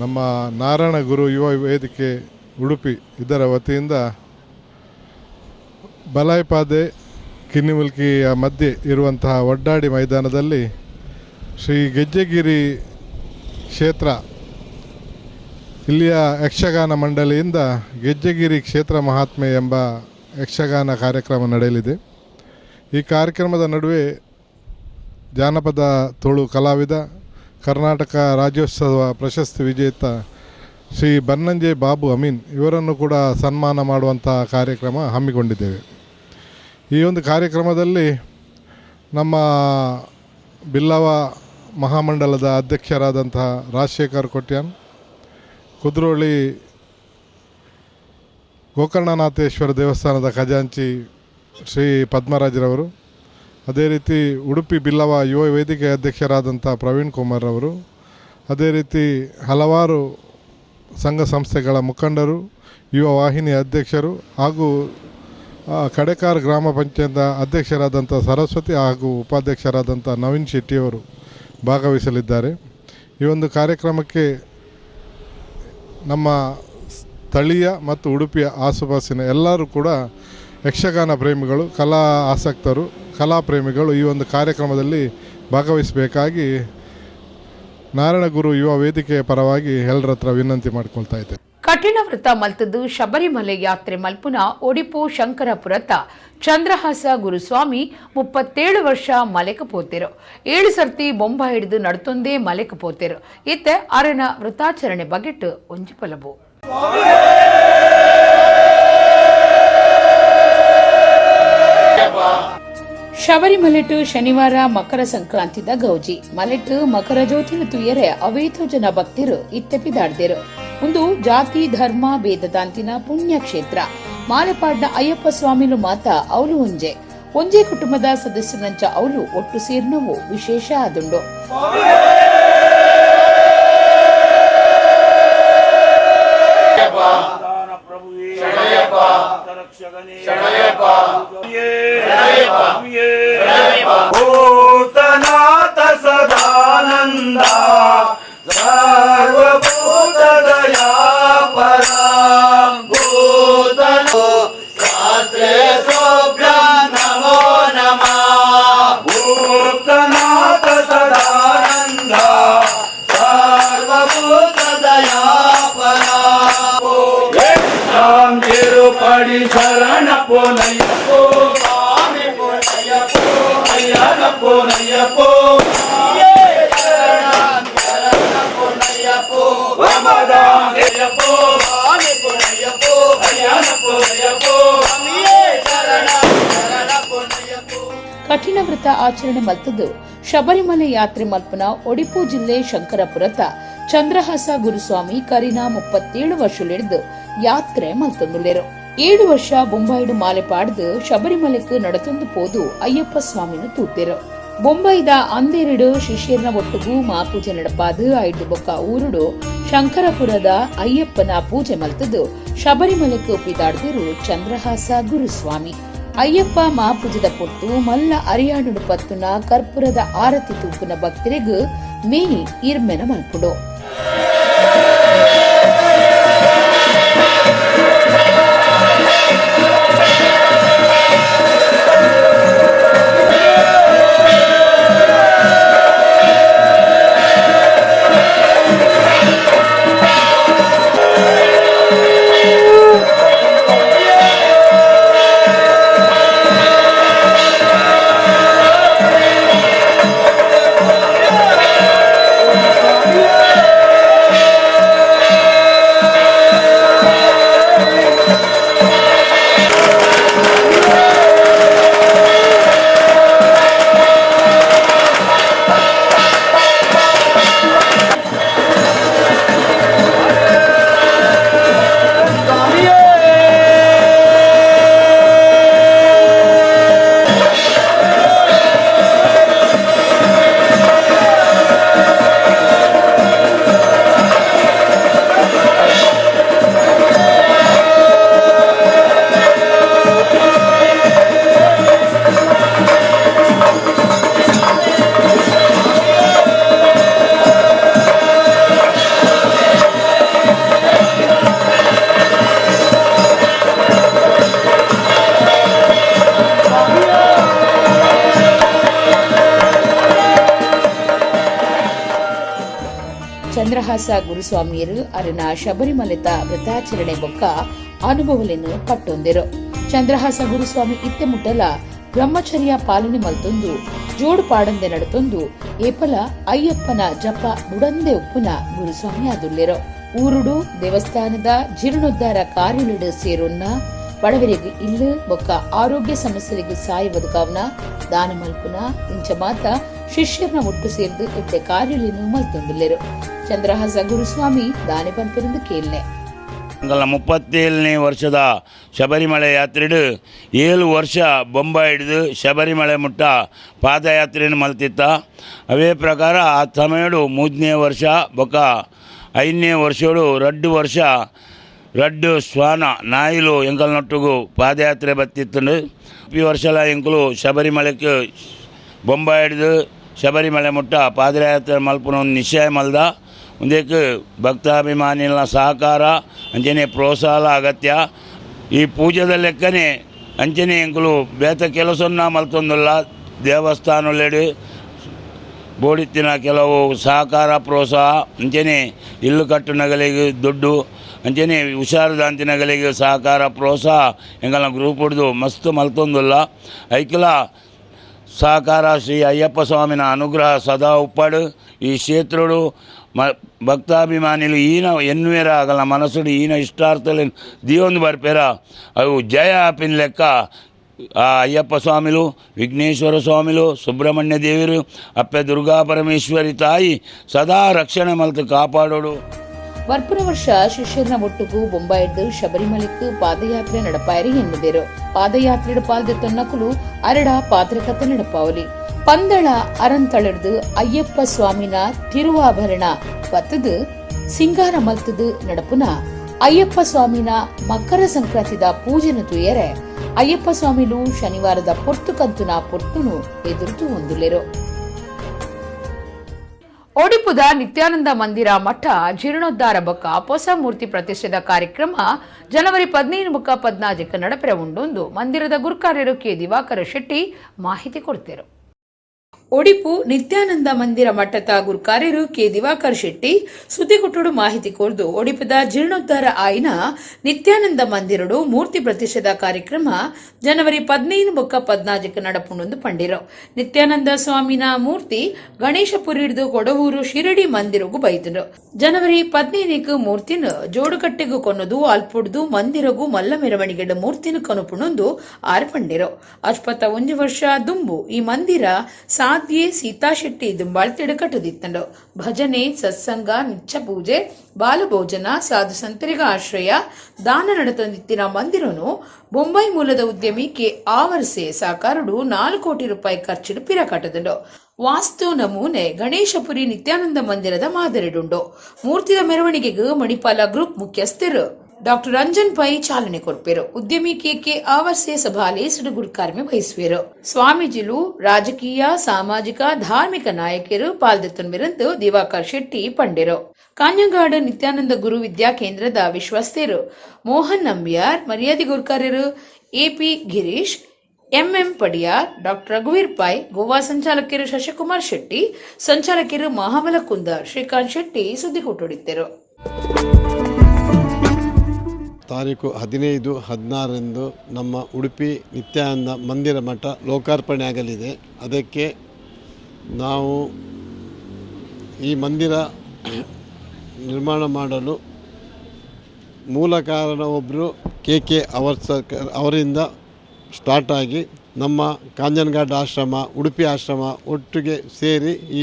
ನಮ್ಮ ನಾರಾಯಣಗುರು ಯುವ ವೇದಿಕೆ ಉಡುಪಿ ಇದರ ವತಿಯಿಂದ ಬಲಾಯ್ಪಾದೆ ಕಿನ್ನಿಮುಲ್ಕಿಯ ಮಧ್ಯೆ ಇರುವಂತಹ ಒಡ್ಡಾಡಿ ಮೈದಾನದಲ್ಲಿ ಶ್ರೀ ಗೆಜ್ಜೆಗಿರಿ ಕ್ಷೇತ್ರ ಇಲ್ಲಿಯ ಯಕ್ಷಗಾನ ಮಂಡಳಿಯಿಂದ ಗೆಜ್ಜೆಗಿರಿ ಕ್ಷೇತ್ರ ಮಹಾತ್ಮೆ ಎಂಬ ಯಕ್ಷಗಾನ ಕಾರ್ಯಕ್ರಮ ನಡೆಯಲಿದೆ. ಈ ಕಾರ್ಯಕ್ರಮದ ನಡುವೆ ಜಾನಪದ ತುಳು ಕಲಾವಿದ, ಕರ್ನಾಟಕ ರಾಜ್ಯೋತ್ಸವ ಪ್ರಶಸ್ತಿ ವಿಜೇತ ಶ್ರೀ ಬನ್ನಂಜೆ ಬಾಬು ಅಮೀನ್ ಇವರನ್ನು ಕೂಡ ಸನ್ಮಾನ ಮಾಡುವಂತಹ ಕಾರ್ಯಕ್ರಮ ಹಮ್ಮಿಕೊಂಡಿದ್ದೇವೆ. ಈ ಒಂದು ಕಾರ್ಯಕ್ರಮದಲ್ಲಿ ನಮ್ಮ ಬಿಲ್ಲವ ಮಹಾಮಂಡಲದ ಅಧ್ಯಕ್ಷರಾದಂತಹ ರಾಜಶೇಖರ್ ಕೊಟ್ಯಾನ್, ಕುದ್ರೋಳಿ ಗೋಕರ್ಣನಾಥೇಶ್ವರ ದೇವಸ್ಥಾನದ ಖಜಾಂಚಿ ಶ್ರೀ ಪದ್ಮರಾಜರವರು, ಅದೇ ರೀತಿ ಉಡುಪಿ ಬಿಲ್ಲವ ಯುವ ವೇದಿಕೆ ಅಧ್ಯಕ್ಷರಾದಂಥ ಪ್ರವೀಣ್ ಕುಮಾರ್ ಅವರು, ಅದೇ ರೀತಿ ಹಲವಾರು ಸಂಘ ಸಂಸ್ಥೆಗಳ ಮುಖಂಡರು, ಯುವ ವಾಹಿನಿ ಅಧ್ಯಕ್ಷರು ಹಾಗೂ ಕಡೆಕಾರ್ ಗ್ರಾಮ ಪಂಚಾಯತ್ ಅಧ್ಯಕ್ಷರಾದಂಥ ಸರಸ್ವತಿ ಹಾಗೂ ಉಪಾಧ್ಯಕ್ಷರಾದಂಥ ನವೀನ್ ಶೆಟ್ಟಿಯವರು ಭಾಗವಹಿಸಲಿದ್ದಾರೆ. ಈ ಒಂದು ಕಾರ್ಯಕ್ರಮಕ್ಕೆ ನಮ್ಮ ಸ್ಥಳೀಯ ಮತ್ತು ಉಡುಪಿಯ ಆಸುಪಾಸಿನ ಎಲ್ಲರೂ ಕೂಡ ಯಕ್ಷಗಾನ ಪ್ರೇಮಿಗಳು, ಕಲಾ ಆಸಕ್ತರು, ಕಲಾ ಪ್ರೇಮಿಗಳು ಈ ಒಂದು ಕಾರ್ಯಕ್ರಮದಲ್ಲಿ ಭಾಗವಹಿಸಬೇಕಾಗಿ ನಾರಾಯಣಗುರು ಯುವ ವೇದಿಕೆಯ ಪರವಾಗಿ ಎಲ್ಲರ ಹತ್ರ ವಿನಂತಿ ಮಾಡಿಕೊಳ್ತಾ ಇದ್ದೇನೆ. ಕಠಿಣ ವ್ರತ ಮಲ್ತದ್ದು ಶಬರಿಮಲೆ ಯಾತ್ರೆ ಮಲ್ಪುನ ಒಡಿಪು ಶಂಕರಪುರತ ಚಂದ್ರಹಾಸ ಗುರುಸ್ವಾಮಿ 37 ವರ್ಷ ಮಲೆಕಪೋತೆರು 7 ಸರ್ತಿ ಬೊಂಬ ಹಿಡಿದು ನಡ್ತೊಂದೇ ಮಲೆಕಪೋತೆರು ಇತ್ತೆ ಅರನ ವೃತಾಚರಣೆ ಬಗೆಟ್ ಒಂಜಿ ಪಲಬು. ಶಬರಿಮಲೆಟು ಶನಿವಾರ ಮಕರ ಸಂಕ್ರಾಂತಿದ ಗೌಜಿ ಮಲೆಟು ಮಕರ ಜ್ಯೋತಿನ ತುಯ್ಯರೆ ಅವೇತು ಜನ ಭಕ್ತರು ಇತ್ತೆಪಿದಾಡ್ದೇರು. ಒಂದು ಜಾತಿ ಧರ್ಮ ಭೇದದಾಂತಿನ ಪುಣ್ಯ ಕ್ಷೇತ್ರ ಮಾಲೆಪಾಡ್ನ ಅಯ್ಯಪ್ಪ ಸ್ವಾಮಿಲು ಮಾತ ಅವಲು ಒಂಜೆ ಕುಟುಂಬದ ಸದಸ್ಯರಂಚ ಅವಲು ಒಟ್ಟು ಸೇರ್ನವು ವಿಶೇಷ ಆದುಂಡು. ಭೂತನಾಥ ಸದಾನಂದ ಸರ್ವಭೂತ ದಯಾಪರ ಭೂತನೋ ಶಾಸ್ತ್ರೇ ಸೋಭ್ಯಂ ನಮೋ ನಮಃ. ಭೂತನಾಥ ಸದಾನಂದ ಸರ್ವಭೂತ ದಯಾಪರ ತಿರುಪಡಿ ಶರಣ ಪೋನಯ್ಯಪ್ಪೋ ಸ್ವಾಮಿ ಪೋನಯ್ಯಪ್ಪೋ ಅಯ್ಯನ ಪೋನಯ್ಯಪ್ಪೋ ಶರಣ ಪೋನಯ್ಯಪ್ಪೋ ವಮದಾನಯ್ಯಪ್ಪೋ ಸ್ವಾಮಿ ಪೋನಯ್ಯಪ್ಪೋ ಅಯ್ಯನ ಪೋನಯ್ಯಪ್ಪೋ ಶರಣ ಪೋನಯ್ಯಪ್ಪೋ. ಕಠಿಣ ವ್ರತ ಆಚರಣೆ ಮಲ್ತದ್ದು ಶಬರಿಮಲೆ ಯಾತ್ರೆ ಮಲ್ಪನ ಒಡಿಪು ಜಿಲ್ಲೆ ಶಂಕರಪುರತ ಚಂದ್ರಹಾಸ ಗುರುಸ್ವಾಮಿ ಕರಿನ 37 ವರ್ಷಲಿಡ್ದು ಯಾತ್ರೆ ಮಲ್ತೊಂದುಲ್ಲೆರು. 7 ವರ್ಷ ಬೊಂಬಾಯಿಡು ಮಾಲೆ ಪಾಡ್ದು ಶಬರಿಮಲೆக்கு ನಡತೊಂದು ಪೋದು ಅಯ್ಯಪ್ಪ ಸ್ವಾಮಿನು ತೂತೆರು. ಬೊಂಬಾಯಿದ ಅಂದೇರಿಡು ಶಿಷ್ಯರ್ನ ಒಟ್ಟುಗೂ ಮಾಪೂಜೆ ನಡಪಾದು ಐದು ಬೊಕ್ಕ ಊರುಡು ಶಂಕರಪುರದ ಅಯ್ಯಪ್ಪನ ಪೂಜೆ ಮಲ್ತದು ಶಬರಿಮಲೆக்கு ಪಿದಾಡ್ದಿರು ಚಂದ್ರಹಾಸ ಗುರುಸ್ವಾಮಿ. ಅಯ್ಯಪ್ಪ ಮಾಪೂಜದ ಪೊಟ್ಟು ಮಲ್ಲ ಅರಿಯಾಡುಡು ಪತ್ತುನ ಕರ್ಪೂರದ ಆರತಿ ತೂಪುನ ಭಕ್ತರಿಗೂ ಮೇನಿ ಇರ್ಮೆನ ಮಲ್ಪುಡು. ಚಂದ್ರಹಾಸ ಗುರುಸ್ವಾಮಿಯರು ಅರನ ಶಬರಿಮಲೆತ ವ್ರತಾಚರಣೆ ಬೊಕ್ಕ ಅನುಭವಲೆನ್ನು ಪಟ್ಟೊಂದೆರು. ಚಂದ್ರಹಾಸ ಗುರುಸ್ವಾಮಿ ಇತ್ತೆ ಮುಟ್ಟಲ ಬ್ರಹ್ಮಚರ್ಯ ಪಾಲನೆ ಮಲ್ತೊಂದು ಜೋಡು ಪಾಡಂದೆ ನಡತೊಂದು ಏಪಲ ಅಯ್ಯಪ್ಪನ ಜಪ ಬುಡಂದೆ ಉಪ್ಪುನ ಗುರುಸ್ವಾಮಿ ಆದುಲ್ಲೆರು. ಊರುಡು ದೇವಸ್ಥಾನದ ಜೀರ್ಣೋದ್ಧಾರ ಕಾರ್ಯಲಿಡು ಸೇರೊನ್ನ ಬಡವರಿಗೂ ಇಲ್ಲು ಬೊಕ್ಕ ಆರೋಗ್ಯ ಸಮಸ್ಯೆರಿಗೂ ಸಾಯ ಬದುಕಾವ್ನ ದಾನ ಮಲ್ಪುನ ಇಂಚ ಮಾತ ಶಿಷ್ಯರ್ನ ಒಟ್ಟು ಸೇರ್ದು ಇತ್ತೆ ಕಾರ್ಯಲಿನು ಮಲ್ತೊಂದುಲ್ಲೆರು. ಚಂದ್ರಹಾಸ ಗುರುಸ್ವಾಮಿ ದಾನಿ ಪಂಪಿರಂದು ಕೇಳ್ನೆ. 37ನೇ ವರ್ಷದ ಶಬರಿಮಲೆ ಯಾತ್ರೆಡು 7 ವರ್ಷ ಬೊಂಬಾಯಿ ಹಿಡಿದು ಶಬರಿಮಲೆ ಮುಟ್ಟ ಪಾದಯಾತ್ರೆಯನ್ನು ಮಲ್ತಿತ್ತ. ಅವೇ ಪ್ರಕಾರ ಆ ಸಮಯಡು 3ನೇ ವರ್ಷ ಬೊಕ್ಕ 5ನೇ ವರ್ಷೋಡು 2 ವರ್ಷ ರಡ್ಡು ಶ್ವಾನ ನಾಯಿಲು ಎಂಕಲ್ನೊಟ್ಟಿಗೂ ಪಾದಯಾತ್ರೆ ಬತ್ತಿತ್ತು. ಈ ವರ್ಷಲ ಎಂಕಲು ಶಬರಿಮಲೆಗೆ ಬೊಂಬಾಯಿ ಹಿಡಿದು ಶಬರಿಮಲೆ ಮುಟ್ಟ ಪಾದಯಾತ್ರೆ ಮಲ್ಪನ ಒಂದು ನಿಶ್ಚಯ ಮಲ್ದ. ಮುಂದಕ್ಕೆ ಭಕ್ತಾಭಿಮಾನಿಗಳ ಸಹಕಾರ ಅಂಚನೆ ಪ್ರೋತ್ಸಾಹ ಅಗತ್ಯ. ಈ ಪೂಜೆದ ಲೆಕ್ಕನೆ ಅಂಚನೆ ಎಂಕಲು ಬೇತ ಕೆಲಸನ್ನ ಮಲ್ತೊಂದಿಲ್ಲ. ದೇವಸ್ಥಾನದಲ್ಲೆಡು ಬೋಡಿತ್ತಿನ ಕೆಲವು ಸಹಕಾರ ಪ್ರೋತ್ಸಾಹ ಅಂಚನೆ ಇಲ್ಲು ಕಟ್ಟುನಗಳಿಗೆ ದುಡ್ಡು ಅಂಚನೆ ಹುಷಾರದಾಂತಿನಗಳಿಗೆ ಸಹಕಾರ ಪ್ರೋತ್ಸಾಹ ಎಂಗಲ ಗ್ರೂಪ್ ಹಿಡಿದು ಮಸ್ತ್ ಮಲ್ತೊಂದಿಲ್ಲ. ಐಕಲ ಸಹಕಾರ ಶ್ರೀ ಅಯ್ಯಪ್ಪ ಸ್ವಾಮಿನ ಅನುಗ್ರಹ ಸದಾ ಉಪ್ಪಾಡು. ಈ ಕ್ಷೇತ್ರಡು ಭಕ್ತಾಭಿಮಾನಿಗಳು ಈನ ಎನ್ನುವೇರ ಆಗಲ್ಲ ಮನಸ್ಸುಡು ಈನ ಇಷ್ಟಾರ್ಥಲೆ ದಿಯೊಂದು ಬರ್ಪೇರ ಅವು ಜಯ ಆಪಿನ ಲೆಕ್ಕ ಆ ಅಯ್ಯಪ್ಪ ಸ್ವಾಮಿಲು ವಿಘ್ನೇಶ್ವರ ಸ್ವಾಮಿಲು ಸುಬ್ರಹ್ಮಣ್ಯ ದೇವರು ಅಪ್ಪೆ ದುರ್ಗಾ ಪರಮೇಶ್ವರಿ ತಾಯಿ ಸದಾ ರಕ್ಷಣೆ ಮಲ್ತು ಕಾಪಾಡೋಡು. ವರ್ಪುರ ವರ್ಷ ಶಿಷ್ಯನ ಒಟ್ಟುಗೂ ಬೊಂಬಾಯಿಡ್ದು ಶಬರಿಮಲೆக்கு ಪಾದಯಾತ್ರೆ ನಡಪಾಯರಿ ಎನ್ನುದೇರು. ಪಾದಯಾತ್ರೆಡು ಪಾಲ್ದೆ ತೊನ್ನಕುಲು ಅರಡ ಪಾತ್ರಕತೆ ನಡಪಾವಲಿ. ಪಂದಳ ಅರಂತಳರ್ದು ಅಯ್ಯಪ್ಪ ಸ್ವಾಮಿನ ತಿರುವಾಭರಣ ಪತ್ತದು ಸಿಂಗಾರ ಮಲ್ತದು ನಡಪುನ ಅಯ್ಯಪ್ಪ ಸ್ವಾಮಿನ ಮಕರ ಸಂಕ್ರಾಂತಿದ ಪೂಜೆನ ತುಯ್ಯರೆ ಅಯ್ಯಪ್ಪ ಸ್ವಾಮಿಲು ಶನಿವಾರದ ಪೊರ್ತು ಕಂತುನ ಪೊರ್ತುನು ಎದುರ್ತು ಹೊಂದುಲೆರು. ಒಡಿಪುದ ನಿತ್ಯಾನಂದ ಮಂದಿರ ಮಠ ಜೀರ್ಣೋದ್ಧಾರ ಬೊಕ್ಕ ಹೊಸ ಮೂರ್ತಿ ಪ್ರತಿಷ್ಠೆದ ಕಾರ್ಯಕ್ರಮ ಜನವರಿ 15-14 ನಡಪೆರ ಉಂಡೊಂದು ಮಂದಿರದ ಗುರುಕಾರ್ಯರು ಕೆ ದಿವಾಕರ ಶೆಟ್ಟಿ ಮಾಹಿತಿ ಕೊಡ್ತೇರು. ಒಡಿಪು ನಿತ್ಯಾನಂದ ಮಂದಿರ ಮಠದ ಗುರುಕಾರ್ಯರು ಕೆ ದಿವಾಕರ್ ಶೆಟ್ಟಿ ಸುದ್ದಿಗುಟ್ಟುಡು ಮಾಹಿತಿ ಕೊರ್ದು ಒಡಿಪುದ ಜೀರ್ಣೋದ್ಧಾರ ಆಯ್ನ ನಿತ್ಯಾನಂದ ಮಂದಿರಡು ಮೂರ್ತಿ ಪ್ರತಿಷ್ಠೆದ ಕಾರ್ಯಕ್ರಮ ಜನವರಿ 15-14 ನಡಪುಂಡು ಪಂಡಿರು. ನಿತ್ಯಾನಂದ ಸ್ವಾಮಿನ ಮೂರ್ತಿ ಗಣೇಶಪುರಿ ಹಿಡಿದು ಕೊಡವೂರು ಶಿರಡಿ ಮಂದಿರಗೂ ಬೈದರು. ಜನವರಿ 15 ಮೂರ್ತಿನ ಜೋಡುಕಟ್ಟೆಗೂ ಕೊನ್ನದು ಅಲ್ಪುಡ್ದು ಮಂದಿರಗೂ ಮಲ್ಲ ಮೆರವಣಿಗೆಡ ಮೂರ್ತಿನ ಕನುಪುಣೊಂದು ಆರ್ಪಂಡಿರು. 21 ವರ್ಷ ದುಂಬು ಈ ಮಂದಿರ ಸಾಧ್ಯ ಸೀತಾ ಶೆಟ್ಟಿ ದುಂಬಾಳ್ತಿಡು ಕಟ್ಟದಿತ್ತಂಡು. ಭಜನೆ, ಸತ್ಸಂಗ, ನಿತ್ಯ ಪೂಜೆ, ಬಾಲಭೋಜನ, ಸಾಧು ಸಂತರಿಗ ಆಶ್ರಯ, ದಾನ ನಡತಂದಿತ್ತಿನ ಮಂದಿರನು ಬೊಂಬೈ ಮೂಲದ ಉದ್ಯಮಿ ಕೆ ಆವರ್ಸೆ ಸಾಕಾರಡು 4 ಕೋಟಿ ರೂಪಾಯಿ ಖರ್ಚಿಡು ಪಿರ ಕಟ್ಟದುಂಡು. ವಾಸ್ತು ನಮೂನೆ ಗಣೇಶಪುರಿ ನಿತ್ಯಾನಂದ ಮಂದಿರದ ಮಾದರಿಡುಂಡು. ಮೂರ್ತಿದ ಮೆರವಣಿಗೆಗೆ ಮಣಿಪಾಲ ಗ್ರೂಪ್ ಮುಖ್ಯಸ್ಥರು ಡಾಕ್ಟರ್ ರಂಜನ್ ಪೈ ಚಾಲನೆ ಕೊಡ್ಪೇರು. ಉದ್ಯಮಿ ಕೆ ಆವರ್ಸೆ ಸಭಾಲೆ ಸಿಡುಗುಡು ಕಾರ್ಯ ವಹಿಸುವರು. ಸ್ವಾಮೀಜಿಲು ರಾಜಕೀಯ, ಸಾಮಾಜಿಕ, ಧಾರ್ಮಿಕ ನಾಯಕರು ಪಾಲ್ದೆತ್ತುಂಬಿರಂದು ದಿವಾಕರ್ ಶೆಟ್ಟಿ ಪಂಡಿರು. ಕಾಂಜಂಗಾಡು ನಿತ್ಯಾನಂದ ಗುರು ವಿದ್ಯಾ ಕೇಂದ್ರದ ವಿಶ್ವಸ್ತರು ಮೋಹನ್ ನಂಬಿಯಾರ್, ಮರ್ಯಾದೆ ಗುರುಕಾರ್ಯರು AP Girish, MM Padiyar, doctor ರಘುವೀರ್ ಪೈ, ಗೋವಾ ಸಂಚಾಲಕರು ಶಶಿಕುಮಾರ್ ಶೆಟ್ಟಿ, ಸಂಚಾಲಕರು ಮಹಾಬಲ ಕುಂದರ್, ಶ್ರೀಕಾಂತ್ ಶೆಟ್ಟಿ ಸುದ್ದಿ ಕೊಟ್ಟೊಡಿದ್ದರು. ತಾರೀಕು 15, 16 ನಮ್ಮ ಉಡುಪಿ ನಿತ್ಯಾನಂದ ಮಂದಿರ ಮಠ ಲೋಕಾರ್ಪಣೆ ಆಗಲಿದೆ. ಅದಕ್ಕೆ ನಾವು ಈ ಮಂದಿರ ನಿರ್ಮಾಣ ಮಾಡಲು ಮೂಲ ಕಾರಣ ಒಬ್ಬರು ಕೆ ಅವರಿಂದ ಸ್ಟಾರ್ಟ್ ಆಗಿ ನಮ್ಮ ಕಾಂಜನಘಾಟ್ ಆಶ್ರಮ, ಉಡುಪಿ ಆಶ್ರಮ ಒಟ್ಟಿಗೆ ಸೇರಿ ಈ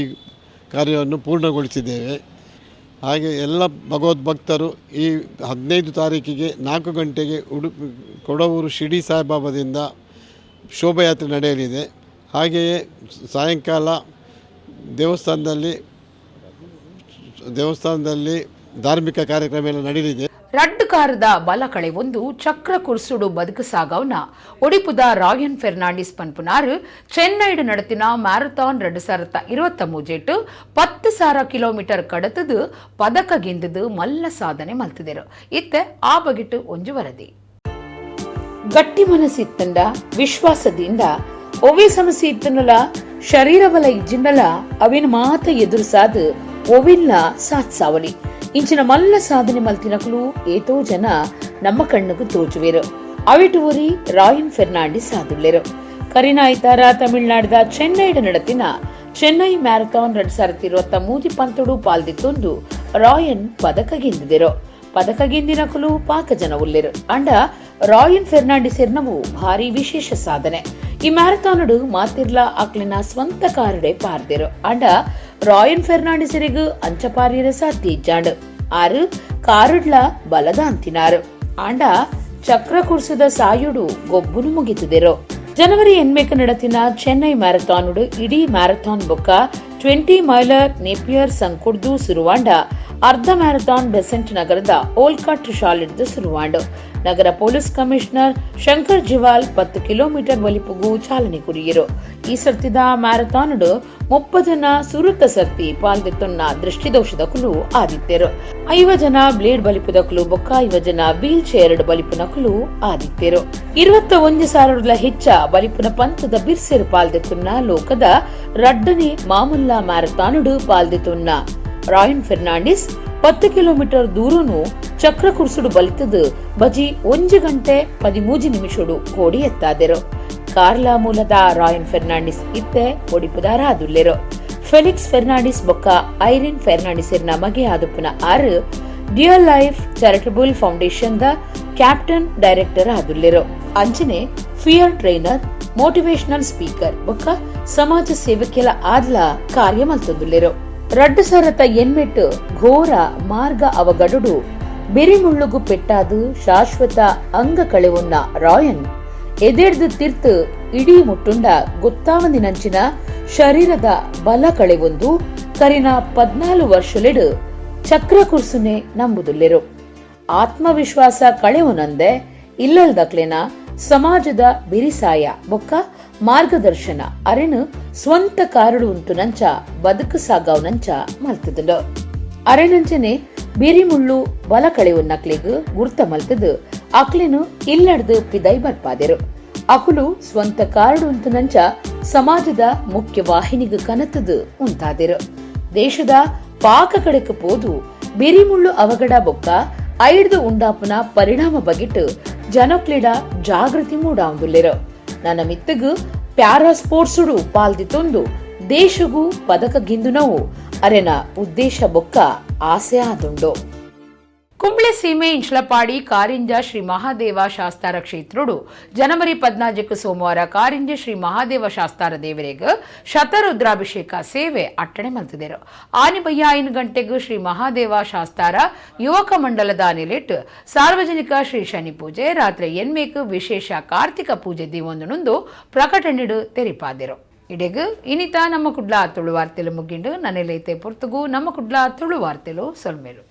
ಕಾರ್ಯವನ್ನು ಪೂರ್ಣಗೊಳಿಸಿದ್ದೇವೆ. ಹಾಗೆ ಎಲ್ಲ ಭಗವದ್ಭಕ್ತರು ಈ 15 ತಾರೀಕಿಗೆ 4 ಗಂಟೆಗೆ ಉಡುಪಿ ಕೊಡವೂರು ಶಿರಡಿ ಸಾಯಿಬಾಬಾದಿಂದ ಶೋಭಾಯಾತ್ರೆ ನಡೆಯಲಿದೆ. ಹಾಗೆಯೇ ಸಾಯಂಕಾಲ ದೇವಸ್ಥಾನದಲ್ಲಿ ಧಾರ್ಮಿಕ ಕಾರ್ಯಕ್ರಮ ಎಲ್ಲ ನಡೆಯಲಿದೆ. ರಡ್ಡ್ ಕಾರದ ಬಲಕಳೆ ಒಂದು ಚಕ್ರ ಕುರ್ಸುಡು ಬದುಕು ಸಾಗವ್ನ ಒಡಿಪುದ ರಾಯನ್ ಫೆರ್ನಾಂಡಿಸ್ ಪನ್ಪುನಾರ್ ಚೆನ್ನೈಡು ನಡತಿನ ಮ್ಯಾರಥಾನ್ 2023 10,000 ಕಿಲೋಮೀಟರ್ ಕಡತದು ಪದಕ ಗೆಂದದು ಮಲ್ಲ ಸಾಧನೆ ಮಲ್ತಿದರು. ಇತ್ತೆ ಆ ಬಗೆಟ್ಟು ಒಂಜು ವರದಿ. ಗಟ್ಟಿ ಮನಸ್ಸಿತ್ತಂಡ ವಿಶ್ವಾಸದಿಂದ ಒವೆ ಸಮಸ್ಯೆ ಇತ್ತನಲ ಶರೀರ ಬಲ ಇಜ್ಜಿಂಡಲ ಅವಿನ ಮಾತ ಎದುರುಸಾದು ಒವಿಲ್ಲ ಸಾತ್ಸಾವಲಿ ಇಂಚಿನ ಮಲ್ಲ ಸಾಧನೆ ಮಲ್ತಿನಕಲು ಏತೋ ಜನ ನಮ್ಮ ಕಣ್ಣುಗೂ ತೋಚುವೆರು. ಅವಿಟುವರಿ ರಾಯನ್ ಫೆರ್ನಾಂಡಿಸ್ ಆದುಳ್ಳೆರು. ಕರಿನಾಯ್ತಾರ ತಮಿಳುನಾಡಿದ ಚೆನ್ನೈಡ ನಡತಿನ ಚೆನ್ನೈ ಮ್ಯಾರಥಾನ್ 2023 ಪಂತಡು ಪಾಲ್ದಿತ್ತೊಂದು ರಾಯನ್ ಪದಕ ಗೆಂದಿದೆರು. ಪದಕ ಗೆಂದಿನಕಲು ಪಾಕ ಜನ ಉಳ್ಳೆರು. ಅಂಡ ರಾಯನ್ ಫೆರ್ನಾಂಡಿಸ್ ಎರ್ನವು ಭಾರಿ ವಿಶೇಷ ಸಾಧನೆ. ಈ ಮ್ಯಾರಥಾನುಡು ಮಾತಿರ್ಲ ಅಕ್ಲಿನ ಸ್ವಂತ ಕಾರುಡೆ ಪಾರ್ದೆರು. ಅಂಡ ರಾಯನ್ ಫೆರ್ನಾಂಡಿಸರಿಗೂ ಅಂಚಪಾರಿಯರ ಸಾಧ್ಯ ಇಜ್ಜಾಂಡು ಆರು ಕಾರುಡ್ಲ ಬಲದ ಅಂತಿನಾರು. ಆಂಡ ಚಕ್ರ ಕುರ್ಸದ ಸಾಯುಡು ಗೊಬ್ಬುನು ಮುಗಿತುದೆರು. ಜನವರಿ 8 ನಡತಿನ ಚೆನ್ನೈ ಮ್ಯಾರಥಾನುಡು ಇಡೀ ಮ್ಯಾರಥಾನ್ ಬೊಕ್ಕ 20 ಮೈಲರ್ ನೇಪಿಯರ್ ಸಂಕುಡ್ದು ಸುರುವಾಂಡ ಅರ್ಧ ಮ್ಯಾರಥಾನ್ ಬೆಸೆಂಟ್ ನಗರದ ಓಲ್ಕಾಟ್ ಶಾಲಿಡ್ದು ಸುರುವಾಂಡು. ನಗರ ಪೊಲೀಸ್ ಕಮಿಷನರ್ ಶಂಕರ್ ಜಿವಾಲ್ 10 ಕಿಲೋಮೀಟರ್ ಬಲಿಪುಗೂ ಚಾಲನೆ ಕುರಿಯರು. ಈ ಸರ್ತಿದ ಮ್ಯಾರಥಾನುಡು 30 ಜನ ಸುರುತ್ತ ಸರ್ತಿ ಪಾಲ್ದೆತ್ತೊನ್ನ ದೃಷ್ಟಿದೋಷದಕುಲು ಆದಿತ್ಯರು. 5 ಜನ ಬ್ಲೇಡ್ ಬಲಿಪುದಕುಲು ಬೊಕ್ಕ 5 ಜನ ವೀಲ್ ಚೇರ್ಡ್ ಬಲಿಪುನಕುಲು ಆದಿತ್ಯರು. 21,000 ಹೆಚ್ಚ ಬಲಿಪುನ ಪಂಥದ ಬಿರ್ಸೆರು ಪಾಲ್ದೆತ್ತೊನ್ನ ಲೋಕದ ರಡ್ಡನೆ ಮಾಮುಲ್ಲಾ ಮ್ಯಾರಥಾನುಡು ಪಾಲ್ದೆತ್ತೊನ್ನ ರಾಯನ್ ಫೆರ್ನಾಂಡಿಸ್ 10 ಕಿಲೋಮೀಟರ್ ದೂರನು ಚಕ್ರ ಕುರ್ಸುಡು ಬಲಿತದು ಬಜಿ 1 ಗಂಟೆ 13 ನಿಮಿಷಡು ಕೋಡಿ ಎತ್ತಾದೆರು. ಕಾರ್ಲಾ ಮೂಲದ ರಾಯನ್ ಫೆರ್ನಾಂಡಿಸ್ ಇತ್ತೆ ಒಡಿಪುದಾರ ಆದುಳ್ಳೆರು. ಫೆಲಿಕ್ಸ್ ಫೆರ್ನಾಂಡಿಸ್ ಬೊಕ್ಕ ಐರಿನ್ ಫೆರ್ನಾಂಡಿಸ್ ಮಗೆ ಆದುಪುನ ಆರು ಡಿಯರ್ ಲೈಫ್ ಚಾರಿಟಬಲ್ ಫೌಂಡೇಶನ್ ದ ಕ್ಯಾಪ್ಟನ್ ಡೈರೆಕ್ಟರ್ ಆದುಳ್ಳೆರು. ಅಂಚನೆ ಫಿಯರ್ ಟ್ರೈನರ್, ಮೋಟಿವೇಶನಲ್ ಸ್ಪೀಕರ್ ಬೊಕ್ಕ ಸಮಾಜ ಸೇವಕ್ಕೆಲ ಆದ್ಲ ಕಾರ್ಯ ಮಲ್ತೊಂದುಳ್ಳೆರು. ರಡ್ಡು ಸರತ ಎನ್ಮೆಟ್ಟು ಘೋರ ಮಾರ್ಗ ಅವಗಡುಡು ಬಿರಿಮುಳ್ಳುಗು ಪೆಟ್ಟಾದು ಶಾಶ್ವತ ಅಂಗ ಕಳೆವುನ್ನ ರಾಯನ್ ಎದೆಡ್ದು ತಿರ್ತು ಇಡೀ ಮುಟ್ಟುಂಡ ಗೊತ್ತಾವಂದಿನಂಚಿನ ಶರೀರದ ಬಲ ಕಳೆವೊಂದು ಕರಿನ 14 ವರ್ಷಲೆಡು ಚಕ್ರ ಕುರ್ಸುನೆ ನಂಬುದುಲ್ಲೆರು. ಆತ್ಮವಿಶ್ವಾಸ ಕಳೆವನಂದೆ ಇಲ್ಲಲ್ದಕ್ಲೆನ ಸಮಾಜದ ಬಿರಿಸಾಯ ಬೊಕ್ಕ ಮಾರ್ಗದರ್ಶನ ಅರೆನು ಸ್ವಂತ ಕಾರಡು ಉಂಟು ನಂಚ ಬದುಕು ಸಾಗವನಂಚ ಮಲ್ತುದು. ಅರೆನಂಚನೆ ಬಿರಿಮುಳ್ಳು ಬಲ ಕಳೆವನ್ನಕ್ಲೆಗ್ ಗುರ್ತ ಮಲ್ತದು ಅಕ್ಲೆನು ಇಲ್ಲಡ್ದು ಪಿದೈ ಬರ್ಪಾದೆರು. ಅಕುಲು ಸ್ವಂತ ಕಾರಡು ಉಂಟು ನಂಚ ಸಮಾಜದ ಮುಖ್ಯ ವಾಹಿನಿಗೆ ಕನತದು ಉಂಟಾದೆರು. ದೇಶದ ಪಾಕ ಕಡೆக்கு ಪೋದು ಬಿರಿಮುಳ್ಳು ಅವಗಡ ಬೊಕ್ಕ ಐಡ್ದು ಉಂಡಾಪುನ ಪರಿಣಾಮ ಬಗಿಟ್ಟು ಜನಕ್ಲೆಡ ಜಾಗೃತಿ ಮೂಡಾವುದುಲ್ಲೆರು. ನನ್ನ ಮಿತ್ತಗು ಪ್ಯಾರಾ ಸ್ಪೋರ್ಟ್ಸುಡು ಪಾಲ್ದಿತ್ತೊಂದು ದೇಶಗೂ ಪದಕ ಗಿಂದುನವು ಅರೆನ ಉದ್ದೇಶ ಬೊಕ್ಕ ಆಸೆ ಆದುಂಡು. ಕುಂಬ್ಳೆ ಸೀಮೆ ಇಂಚ್ಲಪಾಡಿ ಕಾರಿಂಜ ಶ್ರೀ ಮಹಾದೇವ ಶಾಸ್ತಾರ ಕ್ಷೇತ್ರುಡು ಜನವರಿ 14 ಸೋಮವಾರ ಕಾರಿಂಜ ಶ್ರೀ ಮಹಾದೇವ ಶಾಸ್ತಾರ ದೇವರಿಗೆ ಶತರುದ್ರಾಭಿಷೇಕ ಸೇವೆ ಅಟ್ಟಣೆ ಮಲ್ತಿದರು. ಆನಿಬಯ್ಯ 5 ಗಂಟೆಗೂ ಶ್ರೀ ಮಹಾದೇವ ಶಾಸ್ತಾರ ಯುವಕ ಮಂಡಲದ ನೆಲೆಟ್ಟು ಸಾರ್ವಜನಿಕ ಶ್ರೀ ಶನಿ ಪೂಜೆ ರಾತ್ರಿ ಎನ್ಮೇಕು ವಿಶೇಷ ಕಾರ್ತಿಕ ಪೂಜೆ ದಿವೊಂದು ಪ್ರಕಟಣೆಡು ತೆರಿಪಾದರು. ಇಡೆಗು ಇನಿತ ನಮ್ಮ ಕುಡ್ಲ ತುಳು ವಾರ್ತೆಲು ಮುಗಿಂಡು ನನೆಲೈತೆ ಪೊರ್ತುಗು ನಮ್ಮ ಕುಡ್ಲ ತುಳು ವಾರ್ತೆಲು ಸೊಲ್ಮೇರು.